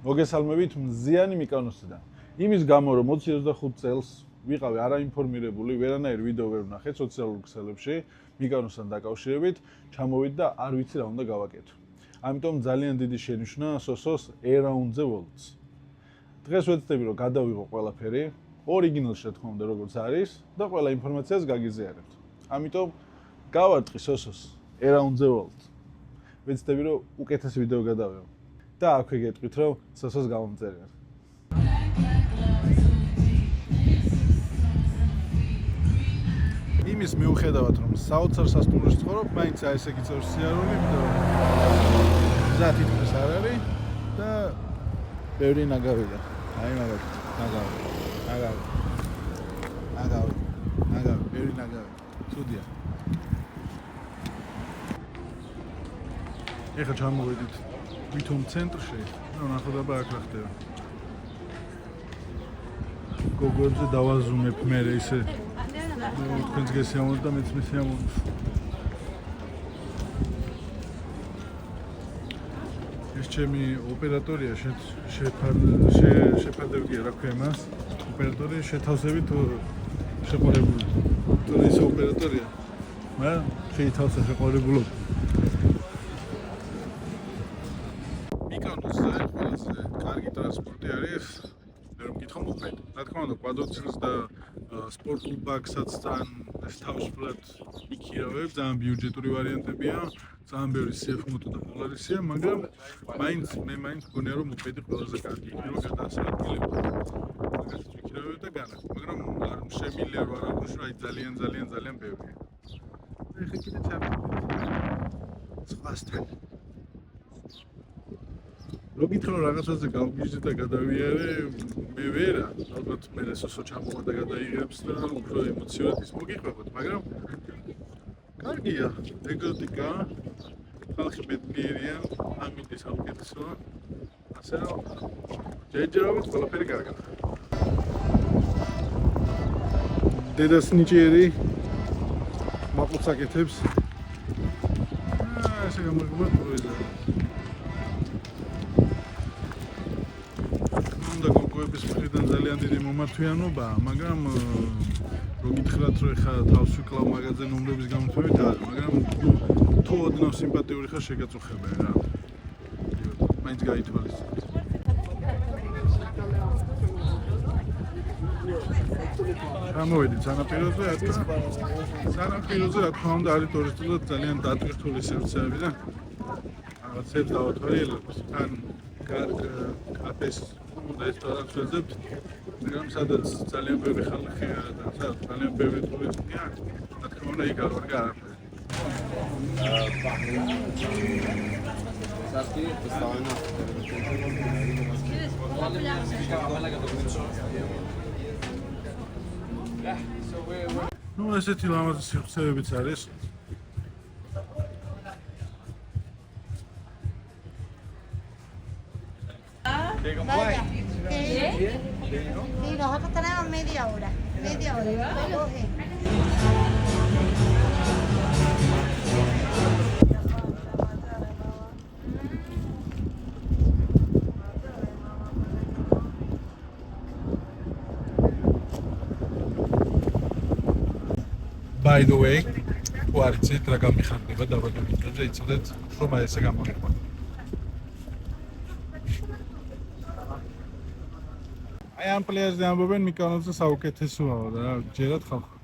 მოგესალმებით მზიანი მიკანოსიდან. იმის გამო რომ 25 წელს ვიყავი არაინფორმირებული, ვერანაირ ვიდეო ვერ ვნახე სოციალურ ქსელებში მიკანოსთან დაკავშირებით, ჩამოვიდ და არ ვიცი რა უნდა გავაკეთო. ამიტომ ძალიან დიდი შენიშვნა სოსოს Around the World. დღეს ვეცდები რომ გადავიღო ყველაფერი, ორიგინალში რა თქმა უნდა როგორც არის და ყველა ინფორმაციას გაგიზიარებთ. ამიტომ გავარტყი სოსოს Around the World. ვეცდები რომ უკეთეს ვიდეო გადავიღო. და აქვე გეტყვით რომ სოსოს გამომწერიოთ. იმის მიუხედავად რომ საოცარ სასტუმროში ცხოვრობ, მაინც აი ესე გიწევს სიარული, იმიტომ რომ გზა თითქმის არ არის და ბევრი ნაგავია. აი მაგალითად, ნაგავი, ბევრი ნაგავი. ცუდია. ეხლა ჩამოვედით ვითომ ცენტრში, ნახოთ აბა აქ რა ხდება. გოგოებზე დავაზუმებ მე ისე თქვენს გესიამოვნებთ და მეც მესიამოვნებ. ეს ჩემი ოპერატორია შეფარდებია რა ქვია მას. ოპერატორი შეთავსებით შეყოლებული. თორე ის ოპერატორია. მაგრამ შეითავსა შეყოლებულობა. მიკანოსზე ყველაზე კარგი ტრანსპორტი არის რომ მკითხო მოპედი. რა თქმა უნდა, კვადროციკლს და სპორტულ ბაგსაც ძალიან თავისუფლად იქირავებ, ძალიან ბიუჯეტური ვარიანტებია, ძალიან ბევრი CF-Moto და Polaris-ია, მაგრამ მაინც მგონია რომ მოპედი ყველაზე კარგი იქნება გადაასადგილებლად. მაგას ვიქირავებ და განახ, მაგრამ არ შემიძლია ვარ აღნიშნო, აი ძალიან ბევრია. ეხლა კიდე ჩამოვიდეთ სხვასთან. რო გითხრა რომ რაღაცაზე გავგიჟდი და გადავიარე, მე ვერა, ალბათ მე სოსო ჩამოვა და გადაიღებს და უფრო ემოციურად ის მოგიყვებოდ, მაგრამ კარგია, ეგზოტიკა, ხალხი მეტნიერია, ამით საუკეთესოა. ასე რომ ჯერჯერობით ყველაფერი კარგია. დედას ნიჭიერი მაყურს აკეთებს. ესე გამოიგება პროიზა. გოგოების მხრიდან ძალიან დიდი მომართვიანობაა, მაგრამ რო გითხრათ რომ ეხლა თავს ვიკლავ მაღაზიაზე ნომრების გამოთქმებით არა, მაგრამ თუ ოდნავ სიმპათიური ხარ შეგაწუხებენ რა. მაინც გაითვალისწინეთ. ჩამოვედით სანაპიროზე, სანაპიროზე რა თქმა უნდა არის ტურისტულად ძალიან დატვირთული სივრცეები და რაღაცებს დავათვალიერებთ. თან კარგ კაფეს რესტორანს ვეძებთ, მაგრამ სადაც ძალიან ბევრი ხალხია და სადაც ძალიან ბევრი ტურისტია, რა თქმა უნდა იქ არ ვარ არაფერი. ნუ ესეთი ლამაზი სივრცეებიც არის. Vaya. Sí, nosotros tenemos media hora. Coge. By the way, თუ არ იცით რა გამიხარდება დაბადებაზე, იცოდეთ რომ აი ესე გამოიყო. აი ამ პლეჟზე ამბობენ მიკანოსზე საუკეთესოა და ჯერათ ხალხი.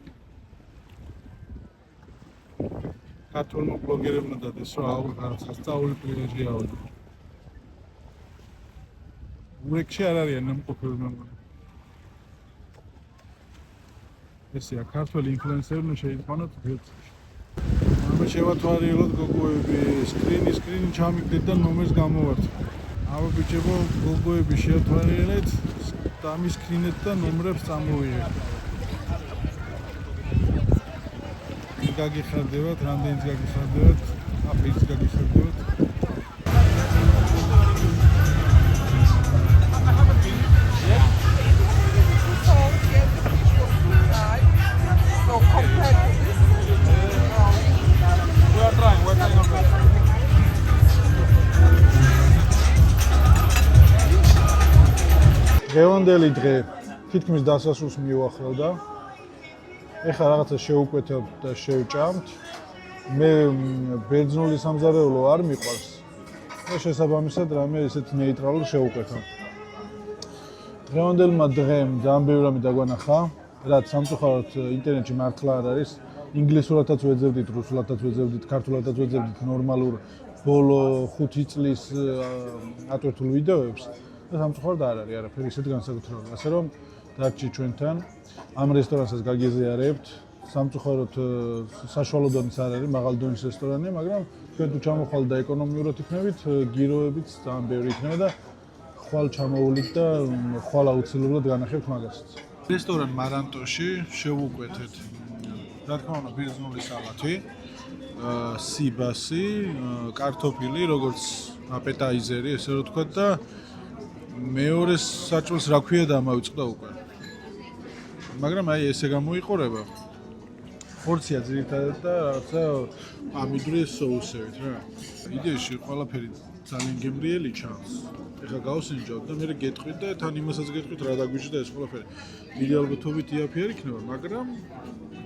ქართულმა ბლოგერებმა დადეს რომ რაღაცა სწავლი პლეჟია. ურეკში არ არიან ნამყოფები მაგრამ. ესეა ქართული ინფლუენსერები შეიყვანოთ ვერც. ამას შევათვალიეროთ გოგოები, სკრინი ჩამიგდეთ და ნომერს გამოვართ. აბა ბიჭებო, გოგოები შევათვალიერეთ. ამის სკრინეთ და ნომრებს წამოვიღეთ. გაგიხარდებათ, რამდენიც გაგიხარდებათ, აფრის გაგიხარდებათ. დღევანდელი დღე თითქმის დასასრულს მიუახლოვდა. ეხლა რაღაცა შევუკვეთავთ და შევჭამთ. მე ბერძნული სამზარეულო არ მიყვარს. და შესაბამისად რამე ესეთ ნეიტრალურ შევუკვეთავ. დღევანდელმა დღემ ძალიან ბევრი რამე დაგვანახა, რაც სამწუხაროდ ინტერნეტში მართლა არ არის. ინგლისურადაც ვეძებდით, რუსულადაც ვეძებდით, ქართულადაც ვეძებდით ნორმალურ ბოლო 5 წლის ატვირთულ ვიდეოებს და სამწუხაროდ არ არის არაფერი ისეთ განსაკუთრებული. ასე რომ დარჩი ჩვენთან ამ რესტორანსაც გაგიზიარებთ. სამწუხაროდ საშუალო დონის არ არის, მაღალი დონის რესტორანია, მაგრამ ჩვენ თუ ჩამოხვალთ და ეკონომიურად იქნებით, გიროებიც ძალიან ბევრი იქნება და ხვალ ჩამოვლით და ხვალ აუცილებლად განახებთ მაგასაც. რესტორან მარანტოში შევუკვეთეთ. რა თქმა უნდა, ბერძნული სალათი, სიბასი, კარტოფილი, როგორც აპეტაიზერი, ესე რომ ვთქვათ და მეორე საჭმელს რა ქვია დამავიწყდა უკვე. მაგრამ აი ესე გამოიყურება. პორცია ძირითადად და რაღაცა პამიდური соусებით რა. იდეაში ყველაფერი ძალიან გემრიელი ჩანს. ეხლა გავსინჯავთ და მე გეტყვით და თან იმასაც გეტყვით რა დაგვიჭირდა ეს ყველაფერი. დიდი ალბათობით იაფიერი იქნება,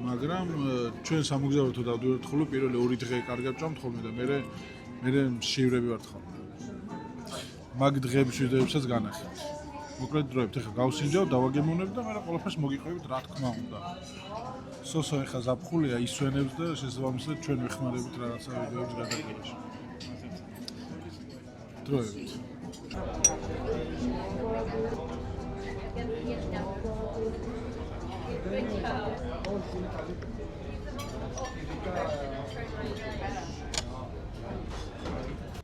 მაგრამ ჩვენ სამოგზაუროდ დავდივართ ხოლმე პირველი 2 დღე კარგად ვჭამთ ხოლმე და მე შეივრები ვართ ხოლმე. მაგ დღეების ვიდეოებსაც განახებთ. მოკლედ დროებთ, ეხლა გავსინჯავთ, დავაგემოვნებთ და მე ყველაფერს მოგიყვებით რა თქმა უნდა. სოსო ეხლა ზაფხულია, ისვენებს და შესაბამისად ჩვენ ვეხმარებით რაღაცა ვიდეოებს გადაღებაში. დროებთ.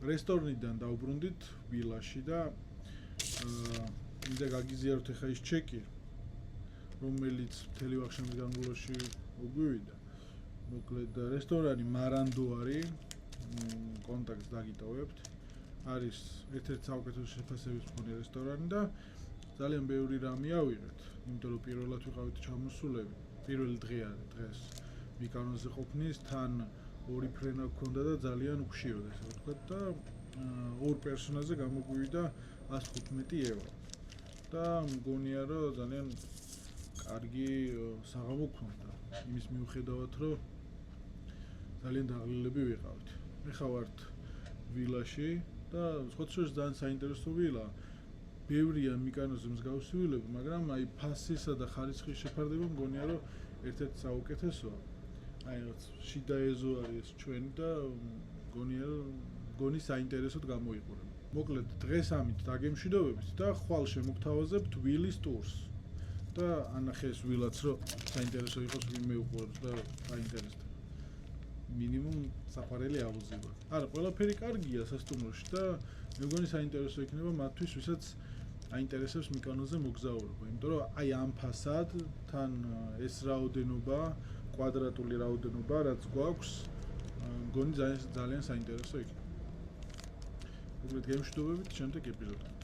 რესტორნიდან დავბრუნდით ვილაში და მინდა გაგიზიაროთ ეხლა ის ჩეკი, რომელიც მთელი ვახშამის განმავლობაში მოგვივიდა. მოკლედ რესტორანი მარანდო არის, კონტაქტს დაგიტოვებთ. არის ერთ-ერთი საუკეთესო შეფასების მქონე რესტორანი და ძალიან ბევრი რამე ავიღეთ, იმიტომ რომ პირველად ვიყავით ჩამოსულები. პირველი დღე არის დღეს მიკანონზე ყოფნის, თან 2 ფრენა გქონდა და ძალიან უხშირდა, ესე ვთქვათ და 2 პერსონაჟზე გამოგვივიდა 115 евро. და მგონია რომ ძალიან კარგი საღამო გქონდა. იმის მიუხედავად რომ ძალიან დაღლილები ვიყავით. ეხლა ვართ ვილაში და სხვა შორის ძალიან საინტერესო ვილა. ბევრია მიკანოზე მსგავსი ვილები, მაგრამ აი ფასისა და ხარისხის შეფარდება მგონია რომ ერთ-ერთი საუკეთესოა. აი რაც შიდა ეზო არის ჩვენ და მგონი საინტერესოდ გამოიყურება. მოკლედ დღეს ამით დაგემშვიდობებით და ხვალ შემოგთავაზებთ ვილის ტურს. და ანახეს ვილაც რომ საინტერესო იყოს ვინმე უყურებს და საინტერესო. მინიმუმ საყვარელი აუზება. არა, ყველაფერი კარგია სასტუმროში და მე მგონი საინტერესო იქნება მათთვის, ვისაც აინტერესებს მიკანოზე მოგზაურობა, იმიტომ რომ აი ამ ფასად თან ეს რაოდენობა, კვადრატული რაოდენობა, რაც გვაქვს, მგონი ძალიან საინტერესო იქნება. მოკლედ გემშვიდობებით შემდეგ ეპიზოდში.